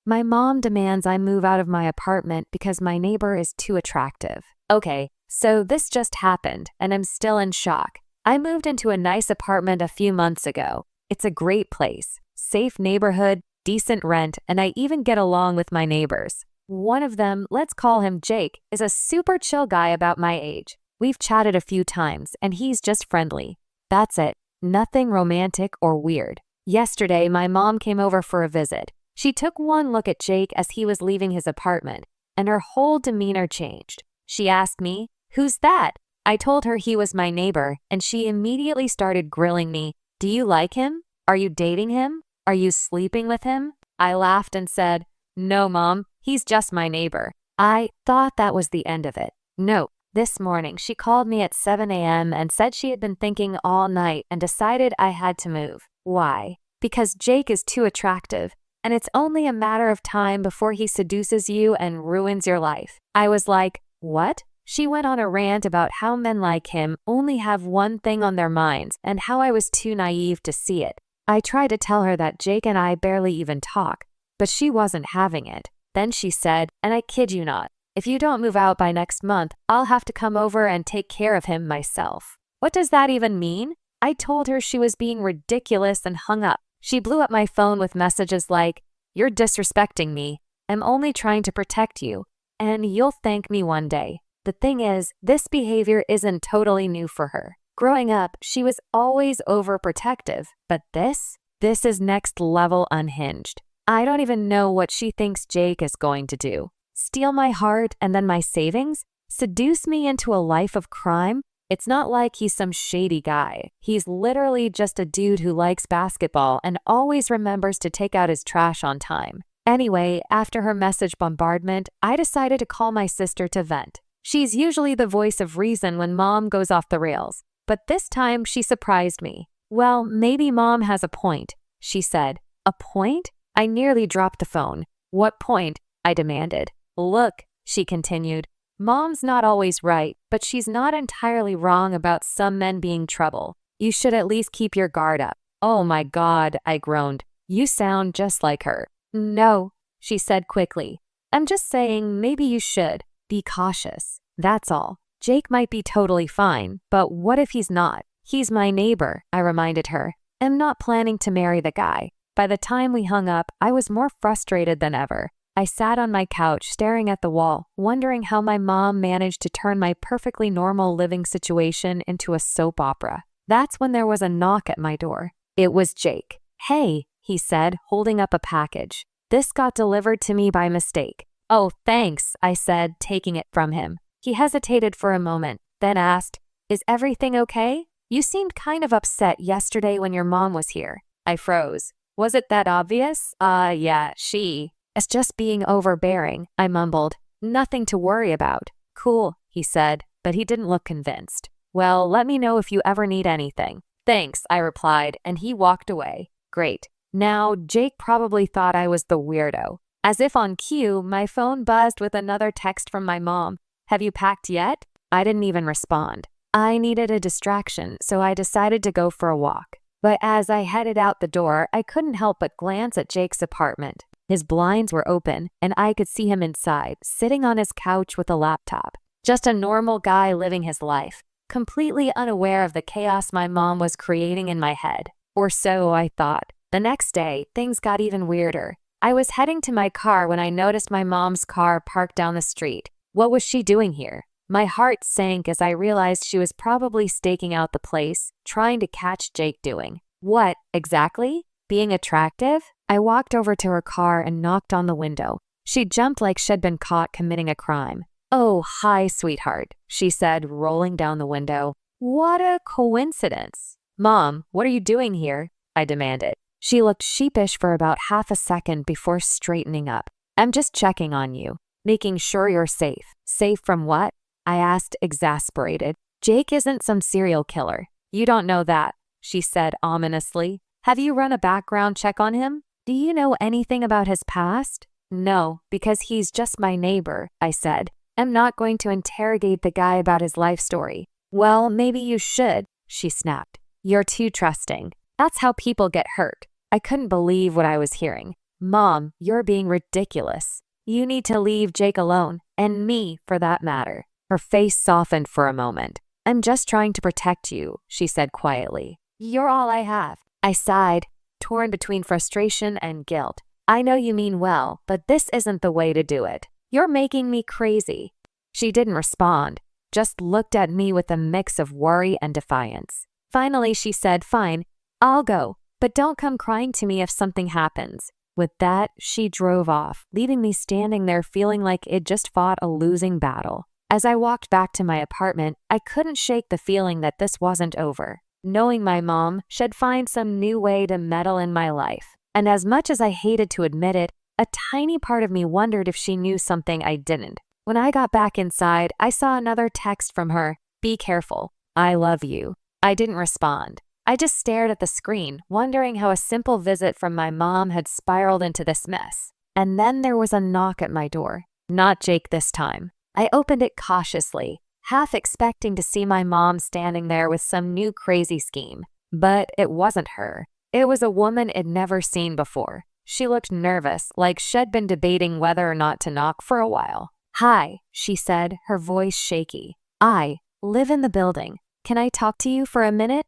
My mom demands I move out of my apartment because my neighbor is too attractive. Okay, so this just happened, and I'm still in shock. I moved into a nice apartment a few months ago. It's a great place, safe neighborhood, decent rent, and I even get along with my neighbors. One of them, let's call him Jake, is a super chill guy about my age. We've chatted a few times, and he's just friendly. That's it. Nothing romantic or weird. Yesterday, my mom came over for a visit. She took one look at Jake as he was leaving his apartment, and her whole demeanor changed. She asked me, "Who's that?" I told her he was my neighbor, and she immediately started grilling me. "Do you like him? Are you dating him? Are you sleeping with him?" I laughed and said, "No, Mom, he's just my neighbor." I thought that was the end of it. No. This morning, she called me at 7 a.m. and said she had been thinking all night and decided I had to move. Why? Because Jake is too attractive, and it's only a matter of time before he seduces you and ruins your life. I was like, what? She went on a rant about how men like him only have one thing on their minds and how I was too naive to see it. I tried to tell her that Jake and I barely even talk, but she wasn't having it. Then she said, and I kid you not, "If you don't move out by next month, I'll have to come over and take care of him myself." What does that even mean? I told her she was being ridiculous and hung up. She blew up my phone with messages like, "You're disrespecting me. I'm only trying to protect you, and you'll thank me one day." The thing is, this behavior isn't totally new for her. Growing up, she was always overprotective, but this is next level unhinged. I don't even know what she thinks Jake is going to do. Steal my heart and then my savings? Seduce me into a life of crime? It's not like he's some shady guy. He's literally just a dude who likes basketball and always remembers to take out his trash on time. Anyway, after her message bombardment, I decided to call my sister to vent. She's usually the voice of reason when Mom goes off the rails, but this time she surprised me. "Well, maybe Mom has a point," she said. "A point?" I nearly dropped the phone. "What point?" I demanded. "Look," she continued, "Mom's not always right, but she's not entirely wrong about some men being trouble. You should at least keep your guard up." "Oh my God," I groaned. "You sound just like her." "No," she said quickly. "I'm just saying maybe you should. Be cautious. That's all. Jake might be totally fine, but what if he's not? He's my neighbor," I reminded her. "I'm not planning to marry the guy." By the time we hung up, I was more frustrated than ever. I sat on my couch staring at the wall, wondering how my mom managed to turn my perfectly normal living situation into a soap opera. That's when there was a knock at my door. It was Jake. "Hey," he said, holding up a package. "This got delivered to me by mistake." "Oh, thanks," I said, taking it from him. He hesitated for a moment, then asked, "Is everything okay? You seemed kind of upset yesterday when your mom was here." I froze. Was it that obvious? Yeah, she. "It's just being overbearing," I mumbled. "Nothing to worry about." "Cool," he said, but he didn't look convinced. "Well, let me know if you ever need anything." "Thanks," I replied, and he walked away. Great. Now, Jake probably thought I was the weirdo. As if on cue, my phone buzzed with another text from my mom. "Have you packed yet?" I didn't even respond. I needed a distraction, so I decided to go for a walk. But as I headed out the door, I couldn't help but glance at Jake's apartment. His blinds were open, and I could see him inside, sitting on his couch with a laptop. Just a normal guy living his life, completely unaware of the chaos my mom was creating in my head. Or so I thought. The next day, things got even weirder. I was heading to my car when I noticed my mom's car parked down the street. What was she doing here? My heart sank as I realized she was probably staking out the place, trying to catch Jake doing. What, exactly? Being attractive? I walked over to her car and knocked on the window. She jumped like she'd been caught committing a crime. "Oh, hi, sweetheart," she said, rolling down the window. "What a coincidence." "Mom, what are you doing here?" I demanded. She looked sheepish for about half a second before straightening up. "I'm just checking on you, making sure you're safe." "Safe from what?" I asked, exasperated. "Jake isn't some serial killer." "You don't know that," she said ominously. "Have you run a background check on him? Do you know anything about his past?" "No, because he's just my neighbor," I said. "I'm not going to interrogate the guy about his life story." "Well, maybe you should," she snapped. "You're too trusting. That's how people get hurt." I couldn't believe what I was hearing. "Mom, you're being ridiculous. You need to leave Jake alone, and me, for that matter." Her face softened for a moment. "I'm just trying to protect you," she said quietly. "You're all I have." I sighed, torn between frustration and guilt. "I know you mean well, but this isn't the way to do it. You're making me crazy." She didn't respond, just looked at me with a mix of worry and defiance. Finally, she said, "Fine, I'll go, but don't come crying to me if something happens." With that, she drove off, leaving me standing there feeling like it just fought a losing battle. As I walked back to my apartment, I couldn't shake the feeling that this wasn't over. Knowing my mom, she'd find some new way to meddle in my life. And as much as I hated to admit it, a tiny part of me wondered if she knew something I didn't. When I got back inside, I saw another text from her. "Be careful. I love you." I didn't respond. I just stared at the screen, wondering how a simple visit from my mom had spiraled into this mess. And then there was a knock at my door. Not Jake this time. I opened it cautiously, half expecting to see my mom standing there with some new crazy scheme. But it wasn't her. It was a woman I'd never seen before. She looked nervous, like she'd been debating whether or not to knock for a while. "Hi," she said, her voice shaky. "I live in the building. Can I talk to you for a minute?"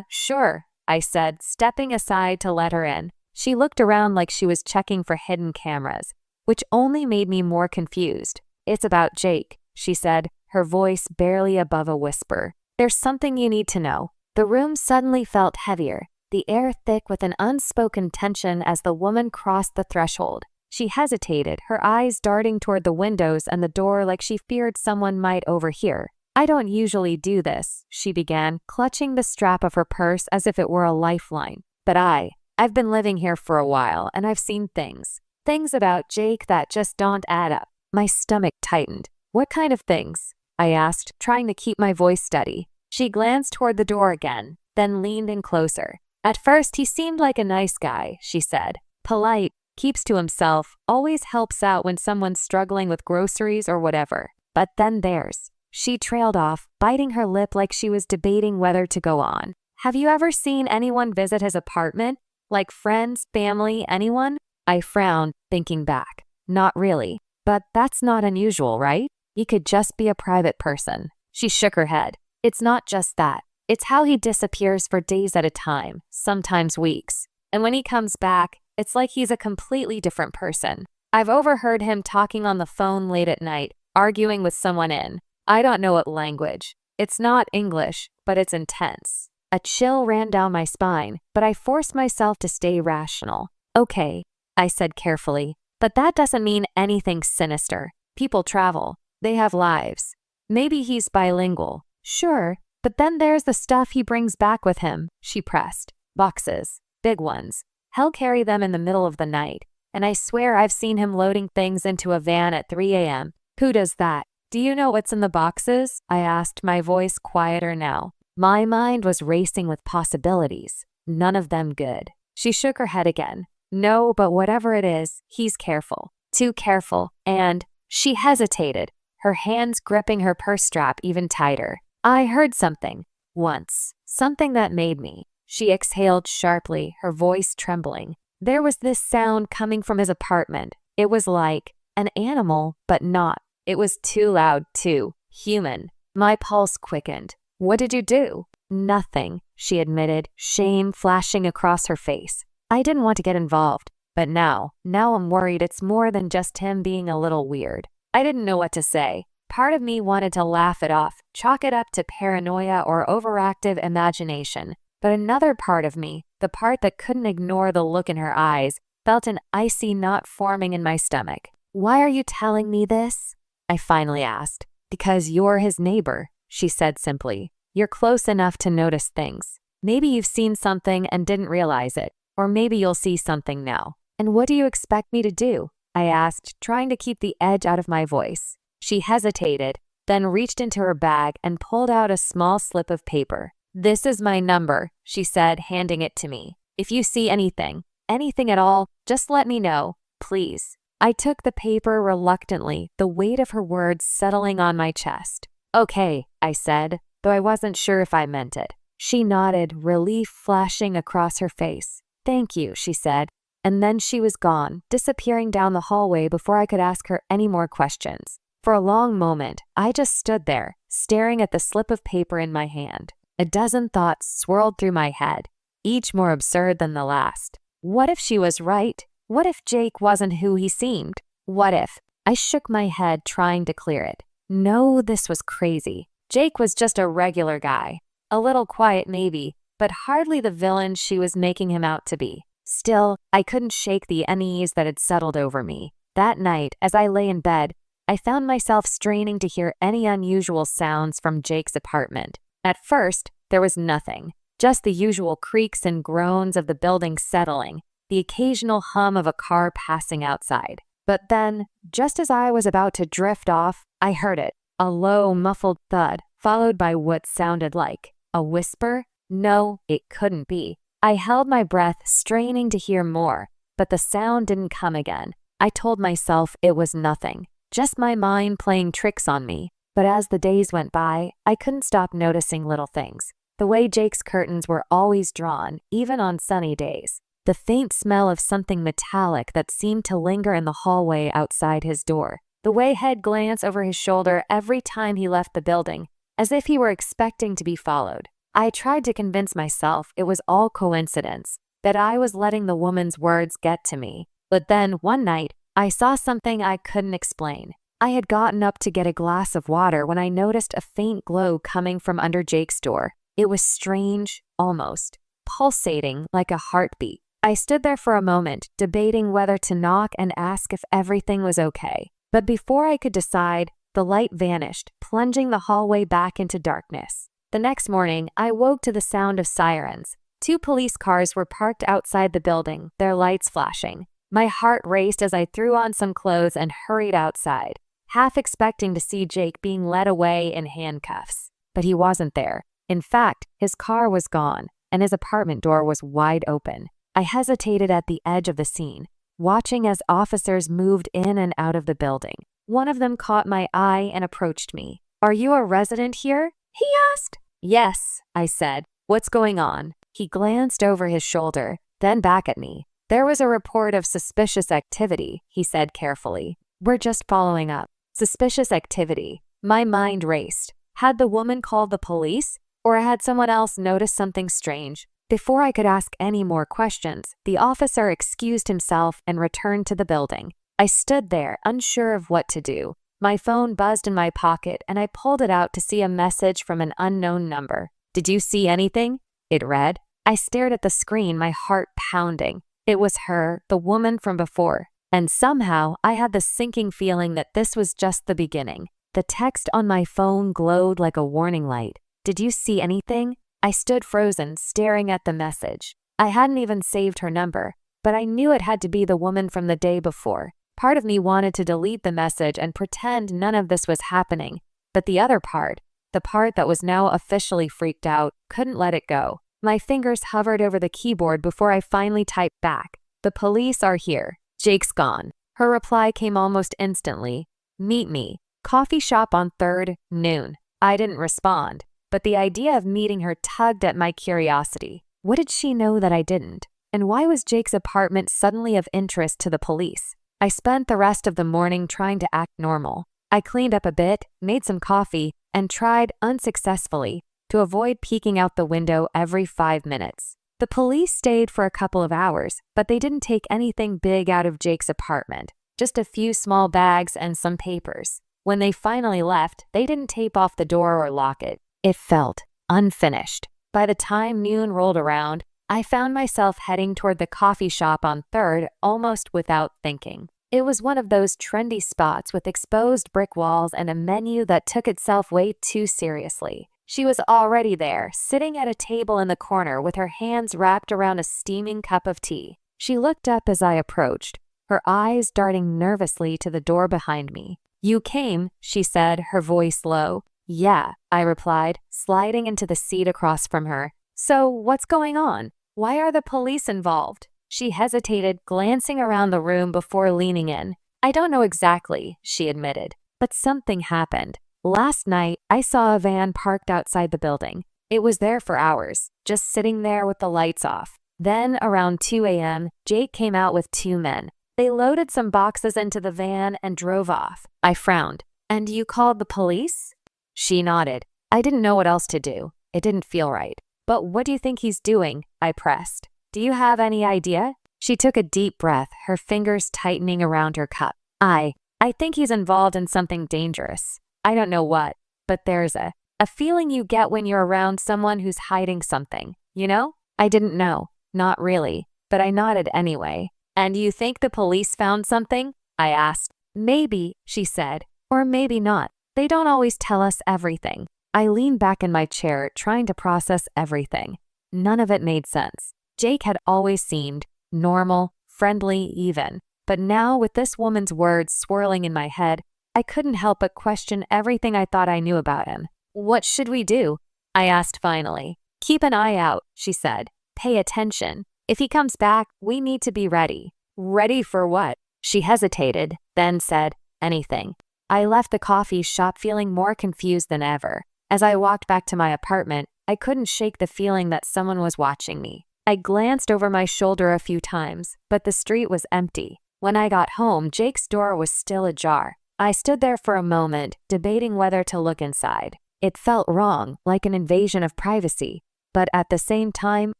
Sure," I said, stepping aside to let her in. She looked around like she was checking for hidden cameras, which only made me more confused. "It's about Jake," she said, her voice barely above a whisper. "There's something you need to know." The room suddenly felt heavier, the air thick with an unspoken tension as the woman crossed the threshold. She hesitated, her eyes darting toward the windows and the door like she feared someone might overhear. "I don't usually do this," she began, clutching the strap of her purse as if it were a lifeline. "But I've been living here for a while and I've seen things. Things about Jake that just don't add up." My stomach tightened. "What kind of things?" I asked, trying to keep my voice steady. She glanced toward the door again, then leaned in closer. "At first, he seemed like a nice guy," she said. "Polite, keeps to himself, always helps out when someone's struggling with groceries or whatever. But then there's..." She trailed off, biting her lip like she was debating whether to go on. "Have you ever seen anyone visit his apartment? Like friends, family, anyone?" I frowned, thinking back. "Not really. But that's not unusual, right? He could just be a private person." She shook her head. "It's not just that. It's how he disappears for days at a time, sometimes weeks. And when he comes back, it's like he's a completely different person. I've overheard him talking on the phone late at night, arguing with someone in. I don't know what language. It's not English, but it's intense." A chill ran down my spine, but I forced myself to stay rational. "Okay," I said carefully, "but that doesn't mean anything sinister. People travel. They have lives. Maybe he's bilingual." "Sure, but then there's the stuff he brings back with him," she pressed. "Boxes. Big ones. He'll carry them in the middle of the night. And I swear I've seen him loading things into a van at 3 a.m. "Who does that?" "Do you know what's in the boxes?" I asked, my voice quieter now. My mind was racing with possibilities, none of them good. She shook her head again. "No, but whatever it is, he's careful. Too careful, and..." She hesitated, her hands gripping her purse strap even tighter. "I heard something. Once. Something that made me." She exhaled sharply, her voice trembling. "There was this sound coming from his apartment. It was like an animal, but not. It was too loud, too human." My pulse quickened. "What did you do?" "Nothing," she admitted, shame flashing across her face. "I didn't want to get involved, but now I'm worried it's more than just him being a little weird." I didn't know what to say. Part of me wanted to laugh it off, chalk it up to paranoia or overactive imagination. But another part of me, the part that couldn't ignore the look in her eyes, felt an icy knot forming in my stomach. "Why are you telling me this?" I finally asked. "Because you're his neighbor," she said simply. "You're close enough to notice things. Maybe you've seen something and didn't realize it, or maybe you'll see something now." "And what do you expect me to do?" I asked, trying to keep the edge out of my voice. She hesitated, then reached into her bag and pulled out a small slip of paper. "This is my number," she said, handing it to me. "If you see anything at all, just let me know, please." I took the paper reluctantly, the weight of her words settling on my chest. "Okay," I said, though I wasn't sure if I meant it. She nodded, relief flashing across her face. "Thank you," she said. and then she was gone, disappearing down the hallway before I could ask her any more questions. For a long moment, I just stood there, staring at the slip of paper in my hand. A dozen thoughts swirled through my head, each more absurd than the last. What if she was right? What if Jake wasn't who he seemed? What if? I shook my head, trying to clear it. No, this was crazy. Jake was just a regular guy. A little quiet maybe, but hardly the villain she was making him out to be. Still, I couldn't shake the unease that had settled over me. That night, as I lay in bed, I found myself straining to hear any unusual sounds from Jake's apartment. At first, there was nothing, just the usual creaks and groans of the building settling, the occasional hum of a car passing outside. But then, just as I was about to drift off, I heard it, a low, muffled thud, followed by what sounded like a whisper. No, it couldn't be. I held my breath, straining to hear more, but the sound didn't come again. I told myself it was nothing, just my mind playing tricks on me. But as the days went by, I couldn't stop noticing little things. The way Jake's curtains were always drawn, even on sunny days. The faint smell of something metallic that seemed to linger in the hallway outside his door. The way he'd glance over his shoulder every time he left the building, as if he were expecting to be followed. I tried to convince myself it was all coincidence, that I was letting the woman's words get to me. But then, one night, I saw something I couldn't explain. I had gotten up to get a glass of water when I noticed a faint glow coming from under Jake's door. It was strange, almost pulsating like a heartbeat. I stood there for a moment, debating whether to knock and ask if everything was okay. But before I could decide, the light vanished, plunging the hallway back into darkness. The next morning, I woke to the sound of sirens. 2 police cars were parked outside the building, their lights flashing. My heart raced as I threw on some clothes and hurried outside, half expecting to see Jake being led away in handcuffs. But he wasn't there. In fact, his car was gone, and his apartment door was wide open. I hesitated at the edge of the scene, watching as officers moved in and out of the building. One of them caught my eye and approached me. "Are you a resident here?" he asked. "Yes," I said. "What's going on?" He glanced over his shoulder, then back at me. "There was a report of suspicious activity," he said carefully. "We're just following up." Suspicious activity. My mind raced. Had the woman called the police? Or had someone else noticed something strange? Before I could ask any more questions, the officer excused himself and returned to the building. I stood there, unsure of what to do. My phone buzzed in my pocket, and I pulled it out to see a message from an unknown number. "Did you see anything?" it read. I stared at the screen, my heart pounding. It was her, the woman from before. And somehow, I had the sinking feeling that this was just the beginning. The text on my phone glowed like a warning light. "Did you see anything?" I stood frozen, staring at the message. I hadn't even saved her number, but I knew it had to be the woman from the day before. Part of me wanted to delete the message and pretend none of this was happening, but the other part, the part that was now officially freaked out, couldn't let it go. My fingers hovered over the keyboard before I finally typed back. "The police are here. Jake's gone." Her reply came almost instantly. "Meet me. Coffee shop on 3rd, noon." I didn't respond, but the idea of meeting her tugged at my curiosity. What did she know that I didn't? And why was Jake's apartment suddenly of interest to the police? I spent the rest of the morning trying to act normal. I cleaned up a bit, made some coffee, and tried, unsuccessfully, to avoid peeking out the window every 5 minutes. The police stayed for a couple of hours, but they didn't take anything big out of Jake's apartment, just a few small bags and some papers. When they finally left, they didn't tape off the door or lock it. It felt unfinished. By the time noon rolled around, I found myself heading toward the coffee shop on 3rd almost without thinking. It was one of those trendy spots with exposed brick walls and a menu that took itself way too seriously. She was already there, sitting at a table in the corner with her hands wrapped around a steaming cup of tea. She looked up as I approached, her eyes darting nervously to the door behind me. "You came," she said, her voice low. "Yeah," I replied, sliding into the seat across from her. "So, what's going on? Why are the police involved?" She hesitated, glancing around the room before leaning in. "I don't know exactly," she admitted, "but something happened. Last night, I saw a van parked outside the building. It was there for hours, just sitting there with the lights off. Then, around 2 a.m., Jake came out with two men. They loaded some boxes into the van and drove off. I frowned. And you called the police? She nodded. I didn't know what else to do. It didn't feel right. But what do you think he's doing? I pressed. Do you have any idea? She took a deep breath, her fingers tightening around her cup. I think he's involved in something dangerous. I don't know what, but there's a feeling you get when you're around someone who's hiding something, you know? I didn't know. Not really, but I nodded anyway. And you think the police found something? I asked. Maybe, she said, or maybe not. They don't always tell us everything. I leaned back in my chair, trying to process everything. None of it made sense. Jake had always seemed normal, friendly even. But now, with this woman's words swirling in my head, I couldn't help but question everything I thought I knew about him. What should we do? I asked finally. Keep an eye out, she said. Pay attention. If he comes back, we need to be ready. Ready for what? She hesitated, then said, anything. I left the coffee shop feeling more confused than ever. As I walked back to my apartment, I couldn't shake the feeling that someone was watching me. I glanced over my shoulder a few times, but the street was empty. When I got home, Jake's door was still ajar. I stood there for a moment, debating whether to look inside. It felt wrong, like an invasion of privacy, but at the same time,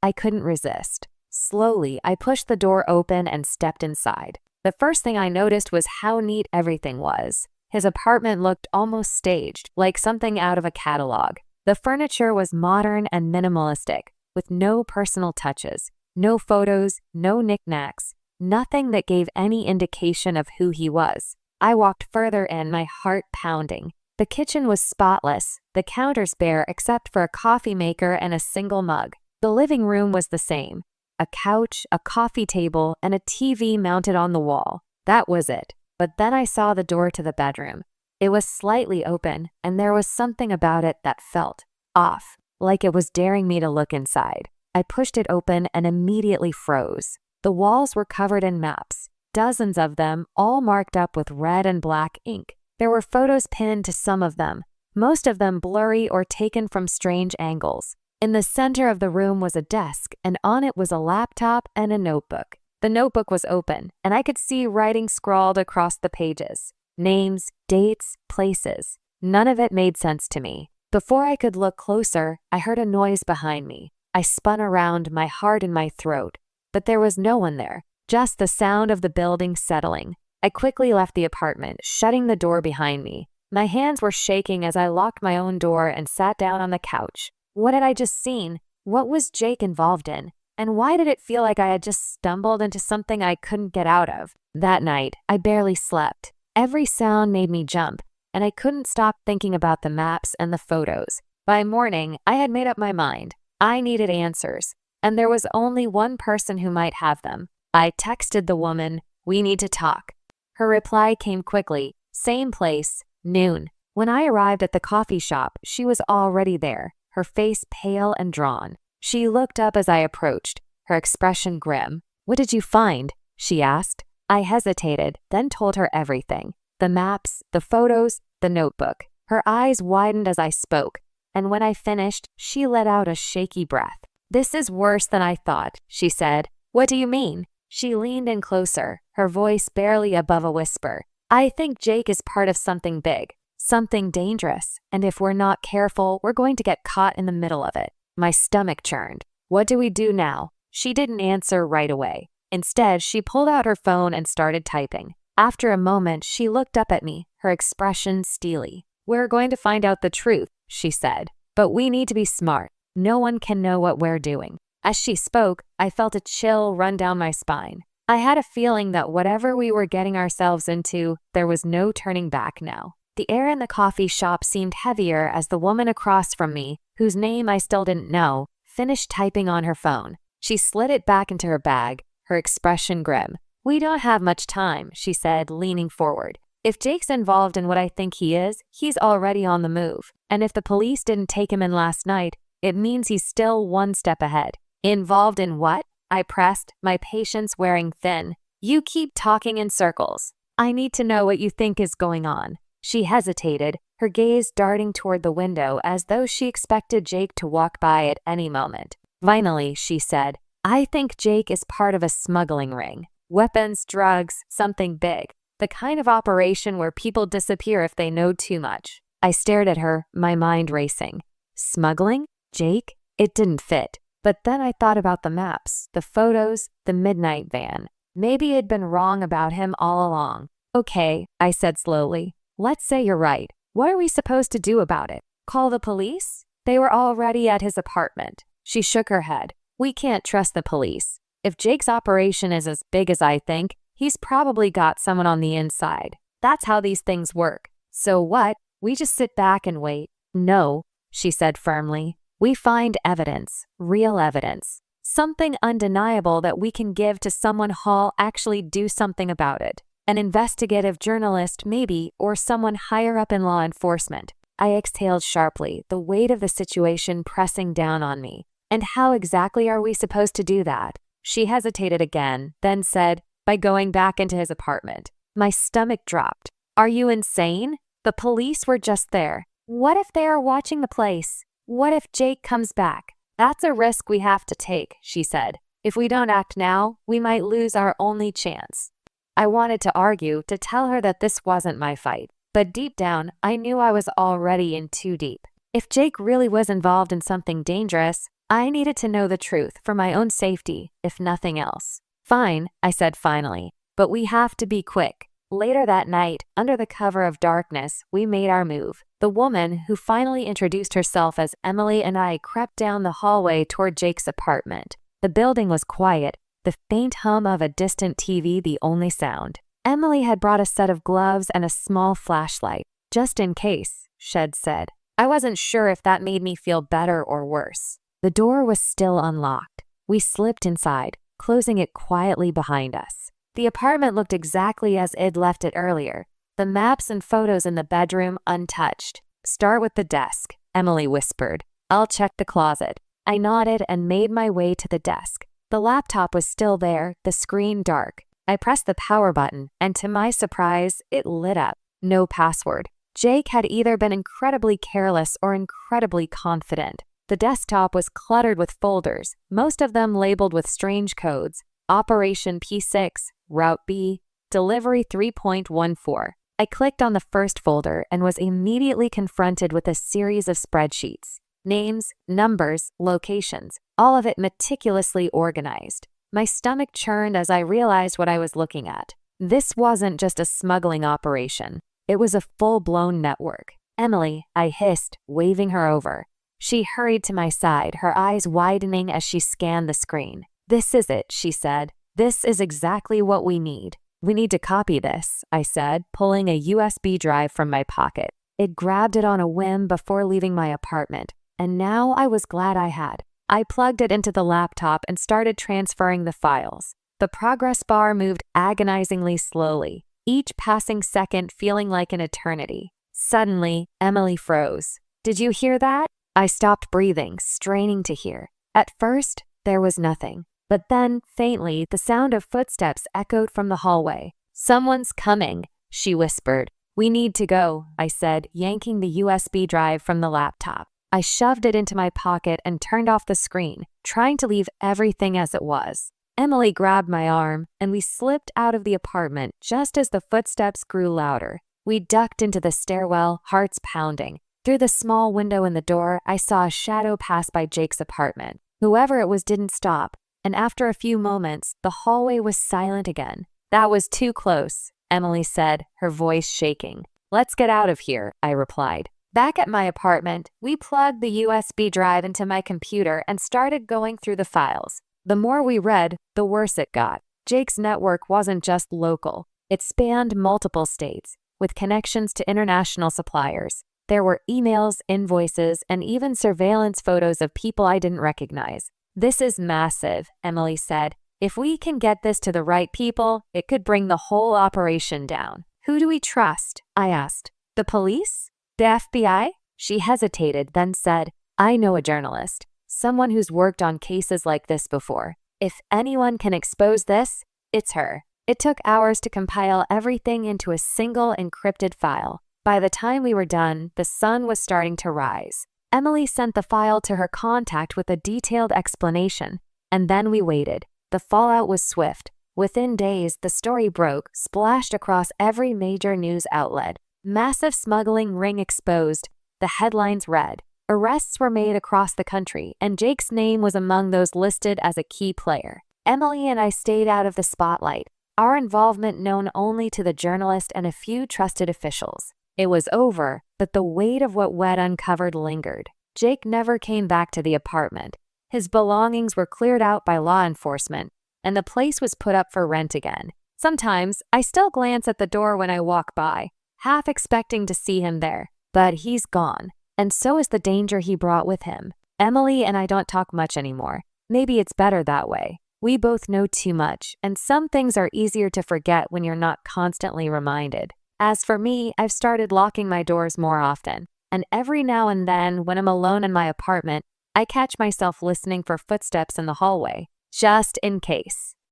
I couldn't resist. Slowly, I pushed the door open and stepped inside. The first thing I noticed was how neat everything was. His apartment looked almost staged, like something out of a catalog. The furniture was modern and minimalistic, with no personal touches, no photos, no knickknacks, nothing that gave any indication of who he was. I walked further in, my heart pounding. The kitchen was spotless, the counters bare except for a coffee maker and a single mug. The living room was the same. A couch, a coffee table, and a TV mounted on the wall. That was it. But then I saw the door to the bedroom. It was slightly open, and there was something about it that felt off, like it was daring me to look inside. I pushed it open and immediately froze. The walls were covered in maps, dozens of them, all marked up with red and black ink. There were photos pinned to some of them, most of them blurry or taken from strange angles. In the center of the room was a desk, and on it was a laptop and a notebook. The notebook was open, and I could see writing scrawled across the pages. Names, dates, places. None of it made sense to me. Before I could look closer, I heard a noise behind me. I spun around, my heart in my throat. But there was no one there, just the sound of the building settling. I quickly left the apartment, shutting the door behind me. My hands were shaking as I locked my own door and sat down on the couch. What had I just seen? What was Jake involved in? And why did it feel like I had just stumbled into something I couldn't get out of? That night, I barely slept. Every sound made me jump, and I couldn't stop thinking about the maps and the photos. By morning, I had made up my mind. I needed answers, and there was only one person who might have them. I texted the woman, "We need to talk." Her reply came quickly, same place, noon. When I arrived at the coffee shop, she was already there, her face pale and drawn. She looked up as I approached, her expression grim. "What did you find?" she asked. I hesitated, then told her everything. The maps, the photos, the notebook. Her eyes widened as I spoke, and when I finished, she let out a shaky breath. "This is worse than I thought," she said. "What do you mean?" She leaned in closer, her voice barely above a whisper. "I think Jake is part of something big, something dangerous, and if we're not careful, we're going to get caught in the middle of it." My stomach churned. "What do we do now?" She didn't answer right away. Instead, she pulled out her phone and started typing. After a moment, she looked up at me, her expression steely. "We're going to find out the truth," she said. "But we need to be smart. No one can know what we're doing." As she spoke, I felt a chill run down my spine. I had a feeling that whatever we were getting ourselves into, there was no turning back now. The air in the coffee shop seemed heavier as the woman across from me, whose name I still didn't know, finished typing on her phone. She slid it back into her bag, her expression grim. "We don't have much time," she said, leaning forward. "If Jake's involved in what I think he is, he's already on the move. And if the police didn't take him in last night, it means he's still one step ahead." "Involved in what?" I pressed, my patience wearing thin. "You keep talking in circles. I need to know what you think is going on." She hesitated, her gaze darting toward the window as though she expected Jake to walk by at any moment. Finally, she said, I think Jake is part of a smuggling ring. Weapons, drugs, something big. The kind of operation where people disappear if they know too much. I stared at her, my mind racing. Smuggling? Jake? It didn't fit. But then I thought about the maps, the photos, the midnight van. Maybe I'd been wrong about him all along. Okay, I said slowly. Let's say you're right. What are we supposed to do about it? Call the police? They were already at his apartment. She shook her head. We can't trust the police. If Jake's operation is as big as I think, he's probably got someone on the inside. That's how these things work. So what? We just sit back and wait. No, she said firmly. We find evidence, real evidence. Something undeniable that we can give to someone Hall actually do something about it. An investigative journalist, maybe, or someone higher up in law enforcement. I exhaled sharply, the weight of the situation pressing down on me. And how exactly are we supposed to do that? She hesitated again, then said, by going back into his apartment. My stomach dropped. Are you insane? The police were just there. What if they are watching the place? What if Jake comes back? That's a risk we have to take, she said. If we don't act now, we might lose our only chance. I wanted to argue, to tell her that this wasn't my fight. But deep down, I knew I was already in too deep. If Jake really was involved in something dangerous, I needed to know the truth for my own safety, if nothing else. Fine, I said finally, but we have to be quick. Later that night, under the cover of darkness, we made our move. The woman, who finally introduced herself as Emily, and I crept down the hallway toward Jake's apartment. The building was quiet, the faint hum of a distant TV the only sound. Emily had brought a set of gloves and a small flashlight, just in case, Shed said. I wasn't sure if that made me feel better or worse. The door was still unlocked. We slipped inside, closing it quietly behind us. The apartment looked exactly as I'd left it earlier, the maps and photos in the bedroom untouched. Start with the desk, Emily whispered. I'll check the closet. I nodded and made my way to the desk. The laptop was still there, the screen dark. I pressed the power button, and to my surprise, it lit up. No password. Jake had either been incredibly careless or incredibly confident. The desktop was cluttered with folders, most of them labeled with strange codes. Operation P6, Route B, Delivery 3.14. I clicked on the first folder and was immediately confronted with a series of spreadsheets. Names, numbers, locations, all of it meticulously organized. My stomach churned as I realized what I was looking at. This wasn't just a smuggling operation. It was a full-blown network. Emily, I hissed, waving her over. She hurried to my side, her eyes widening as she scanned the screen. This is it, she said. This is exactly what we need. We need to copy this, I said, pulling a USB drive from my pocket. It grabbed it on a whim before leaving my apartment, and now I was glad I had. I plugged it into the laptop and started transferring the files. The progress bar moved agonizingly slowly, each passing second feeling like an eternity. Suddenly, Emily froze. Did you hear that? I stopped breathing, straining to hear. At first, there was nothing. But then, faintly, the sound of footsteps echoed from the hallway. Someone's coming, she whispered. We need to go, I said, yanking the USB drive from the laptop. I shoved it into my pocket and turned off the screen, trying to leave everything as it was. Emily grabbed my arm, and we slipped out of the apartment just as the footsteps grew louder. We ducked into the stairwell, hearts pounding. Through the small window in the door, I saw a shadow pass by Jake's apartment. Whoever it was didn't stop, and after a few moments, the hallway was silent again. That was too close, Emily said, her voice shaking. Let's get out of here, I replied. Back at my apartment, we plugged the USB drive into my computer and started going through the files. The more we read, the worse it got. Jake's network wasn't just local. It spanned multiple states, with connections to international suppliers. There were emails, invoices, and even surveillance photos of people I didn't recognize. This is massive, Emily said. If we can get this to the right people, it could bring the whole operation down. Who do we trust? I asked. The police? The FBI? She hesitated, then said, I know a journalist, someone who's worked on cases like this before. If anyone can expose this, it's her. It took hours to compile everything into a single encrypted file. By the time we were done, the sun was starting to rise. Emily sent the file to her contact with a detailed explanation, And then we waited. The fallout was swift. Within days, the story broke, splashed across every major news outlet. Massive smuggling ring exposed. The headlines read, "Arrests were made across the country, and Jake's name was among those listed as a key player." Emily and I stayed out of the spotlight, our involvement known only to the journalist and a few trusted officials. It was over, but the weight of what we'd uncovered lingered. Jake never came back to the apartment. His belongings were cleared out by law enforcement, and the place was put up for rent again. Sometimes, I still glance at the door when I walk by, half expecting to see him there, but he's gone, and so is the danger he brought with him. Emily and I don't talk much anymore. Maybe it's better that way. We both know too much, and some things are easier to forget when you're not constantly reminded. As for me, I've started locking my doors more often, and every now and then, when I'm alone in my apartment, I catch myself listening for footsteps in the hallway, just in case.